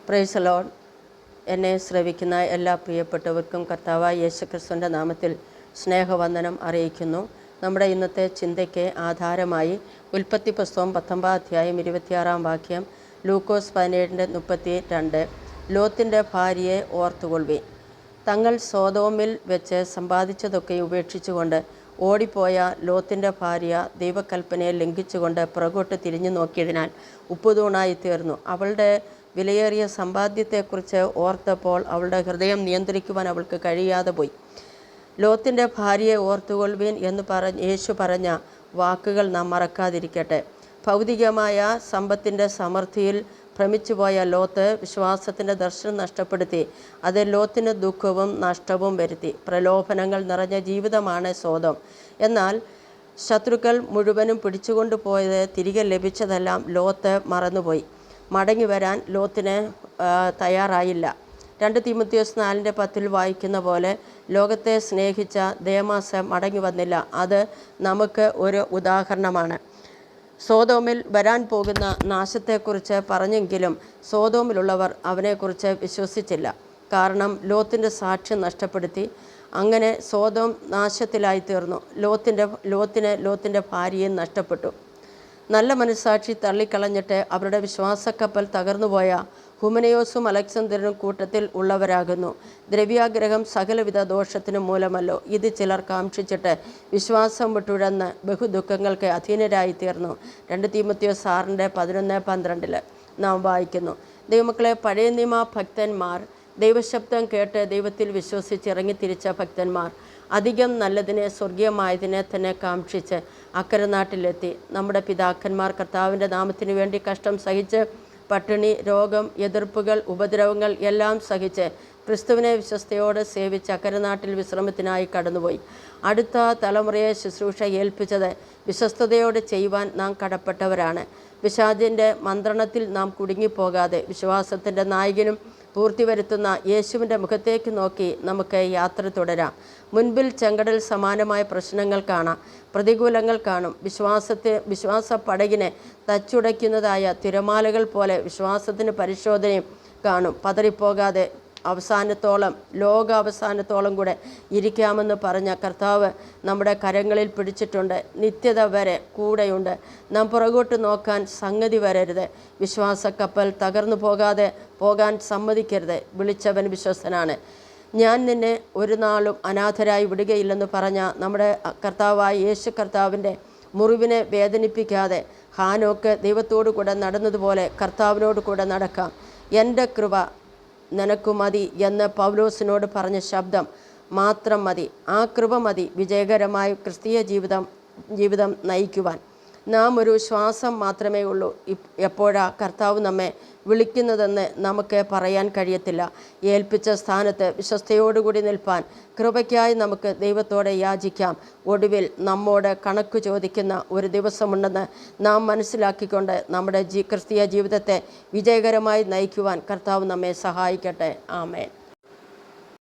Praise Lord. എന്നെ ശ്രവിക്കുന്ന എല്ലാ പ്രിയപ്പെട്ടവർക്കും കർത്താവായ യേശുക്രിസ്തുവിൻ്റെ നാമത്തിൽ സ്നേഹവന്ദനം അറിയിക്കുന്നു. നമ്മുടെ ഇന്നത്തെ ചിന്തയ്ക്ക് ആധാരമായി ഉൽപ്പത്തി പുസ്തകം 19 അധ്യായം 26 വാക്യം, ലൂക്കോസ് 17:32, ലോത്തിൻ്റെ ഭാര്യയെ ഓർത്തുകൊള്ളുവിൻ. തങ്ങൾ സോദോമിൽ വെച്ച് സമ്പാദിച്ചതൊക്കെ ഉപേക്ഷിച്ചുകൊണ്ട് ഓടിപ്പോയ ലോത്തിൻ്റെ ഭാര്യ ദൈവകൽപ്പനയെ ലംഘിച്ചുകൊണ്ട് പുറകോട്ട് തിരിഞ്ഞു നോക്കിയതിനാൽ ഉപ്പുതൂണായി തീർന്നു. അവളുടെ വിലയേറിയ സമ്പാദ്യത്തെക്കുറിച്ച് ഓർത്തപ്പോൾ അവളുടെ ഹൃദയം നിയന്ത്രിക്കുവാൻ അവൾക്ക് കഴിയാതെ പോയി. ലോത്തിൻ്റെ ഭാര്യയെ ഓർത്തുകൊള്ളുവിൻ എന്ന് യേശു പറഞ്ഞ വാക്കുകൾ നാം മറക്കാതിരിക്കട്ടെ. ഭൗതികമായ സമ്പത്തിൻ്റെ സമൃദ്ധിയിൽ ഭ്രമിച്ചുപോയ ലോത്ത് വിശ്വാസത്തിൻ്റെ ദർശനം നഷ്ടപ്പെടുത്തി. അത് ലോത്തിന് ദുഃഖവും നഷ്ടവും വരുത്തി. പ്രലോഭനങ്ങൾ നിറഞ്ഞ ജീവിതമാണ് സോദോം. എന്നാൽ ശത്രുക്കൾ മുഴുവനും പിടിച്ചുകൊണ്ടു പോയത് തിരികെ ലഭിച്ചതെല്ലാം ലോത്ത് മറന്നുപോയി. മടങ്ങി വരാൻ ലോത്തിന് തയ്യാറായില്ല. 2 തീമോഥെയോസ് 4:10 വായിക്കുന്ന പോലെ ലോകത്തെ സ്നേഹിച്ച ദേമാസ് മടങ്ങി വന്നില്ല. അത് നമുക്ക് ഒരു ഉദാഹരണമാണ്. സോദോമിൽ വരാൻ പോകുന്ന നാശത്തെക്കുറിച്ച് പറഞ്ഞെങ്കിലും സോദോമിലുള്ളവർ അവനെക്കുറിച്ച് വിശ്വസിച്ചില്ല. കാരണം ലോത്തിൻ്റെ സാക്ഷ്യം നഷ്ടപ്പെടുത്തി. അങ്ങനെ സോദോം നാശത്തിലായിത്തീർന്നു. ലോത്തിൻ്റെ ഭാര്യയും നഷ്ടപ്പെട്ടു. നല്ല മനസ്സാക്ഷി തള്ളിക്കളഞ്ഞിട്ട് അവരുടെ വിശ്വാസക്കപ്പൽ തകർന്നുപോയ ഹുമനയോസും അലക്സാണ്ടറും കൂട്ടത്തിൽ ഉള്ളവരാകുന്നു. ദ്രവ്യാഗ്രഹം സകലവിധ ദോഷത്തിനും മൂലമല്ലോ. ഇത് ചിലർ കാക്ഷിച്ചിട്ട് വിശ്വാസം വിട്ടുഴന്ന് ബഹുദുഃഖങ്ങൾക്ക് അധീനരായിത്തീർന്നു. 2 തീമോഥെയോസ് 6:11-12 നാം വായിക്കുന്നു. ദൈവമക്കളെ, പഴയ നിയമ ഭക്തന്മാർ, ദൈവശബ്ദം കേട്ട് ദൈവത്തിൽ വിശ്വസിച്ചിറങ്ങിത്തിരിച്ച ഭക്തന്മാർ അധികം നല്ലതിനെ, സ്വർഗീയമായതിനെ തന്നെ കാക്ഷിച്ച് അക്കരെ നാട്ടിലെത്തി. നമ്മുടെ പിതാക്കന്മാർ കർത്താവിൻ്റെ നാമത്തിനു വേണ്ടി കഷ്ടം സഹിച്ച് പട്ടിണി, രോഗം, എതിർപ്പുകൾ, ഉപദ്രവങ്ങൾ എല്ലാം സഹിച്ച് ക്രിസ്തുവിനെ വിശ്വസ്തയോടെ സേവിച്ച് അക്കരെ നാട്ടിൽ വിശ്രമത്തിനായി കടന്നുപോയി. അടുത്ത തലമുറയെ ശുശ്രൂഷ ഏൽപ്പിച്ചത് വിശ്വസ്തയോടെ ചെയ്യുവാൻ നാം കടപ്പെട്ടവരാണ്. പിശാചിൻ്റെ മന്ത്രണത്തിൽ നാം കുടുങ്ങിപ്പോകാതെ വിശ്വാസത്തിൻ്റെ നായകനും പൂർത്തി വരുത്തുന്ന യേശുവിൻ്റെ മുഖത്തേക്ക് നോക്കി നമുക്ക് യാത്ര തുടരാം. മുൻപിൽ ചെങ്കടൽ സമാനമായ പ്രശ്നങ്ങൾ കാണാം, പ്രതികൂലങ്ങൾ കാണും. വിശ്വാസ പടകിനെ തച്ചുടയ്ക്കുന്നതായ തിരമാലകൾ പോലെ വിശ്വാസത്തിന് പരിശോധനയും കാണും. പതറിപ്പോകാതെ ലോകാവസാനത്തോളം കൂടെ ഇരിക്കാമെന്ന് പറഞ്ഞ കർത്താവ് നമ്മുടെ കരങ്ങളിൽ പിടിച്ചിട്ടുണ്ട്. നിത്യത വരെ കൂടെയുണ്ട്. നാം പുറകോട്ട് നോക്കാൻ സംഗതി വരരുത്. വിശ്വാസക്കപ്പൽ തകർന്നു പോകാൻ സമ്മതിക്കരുത്. വിളിച്ചവൻ വിശ്വസ്തനാണ്. ഞാൻ നിന്നെ ഒരു നാളും അനാഥരായി വിടുകയില്ലെന്ന് പറഞ്ഞ നമ്മുടെ കർത്താവായ യേശു കർത്താവിൻ്റെ മുറിവിനെ വേദനിപ്പിക്കാതെ ഹാനോക്ക് ദൈവത്തോടു കൂടെ നടന്നതുപോലെ കർത്താവിനോട് കൂടെ നടക്കാം. എൻ്റെ കൃപ നിനക്കു മതി എന്ന് പൗലോസിനോട് പറഞ്ഞ ശബ്ദം മാത്രം മതി. ആ കൃപ മതി വിജയകരമായ ക്രിസ്തീയ ജീവിതം നയിക്കുവാൻ. നാം ഒരു ശ്വാസം മാത്രമേ ഉള്ളൂ. എപ്പോഴാ കർത്താവ് നമ്മെ വിളിക്കുന്നതെന്ന് നമുക്ക് പറയാൻ കഴിയത്തില്ല. ഏൽപ്പിച്ച സ്ഥാനത്ത് വിശ്വസ്തയോടുകൂടി നിൽപ്പാൻ കൃപയ്ക്കായി നമുക്ക് ദൈവത്തോടെ യാചിക്കാം. ഒടുവിൽ നമ്മോട് കണക്ക് ചോദിക്കുന്ന ഒരു ദിവസമുണ്ടെന്ന് നാം മനസ്സിലാക്കിക്കൊണ്ട് നമ്മുടെ ക്രിസ്തീയ ജീവിതത്തെ വിജയകരമായി നയിക്കുവാൻ കർത്താവ് നമ്മെ സഹായിക്കട്ടെ. ആമേൻ.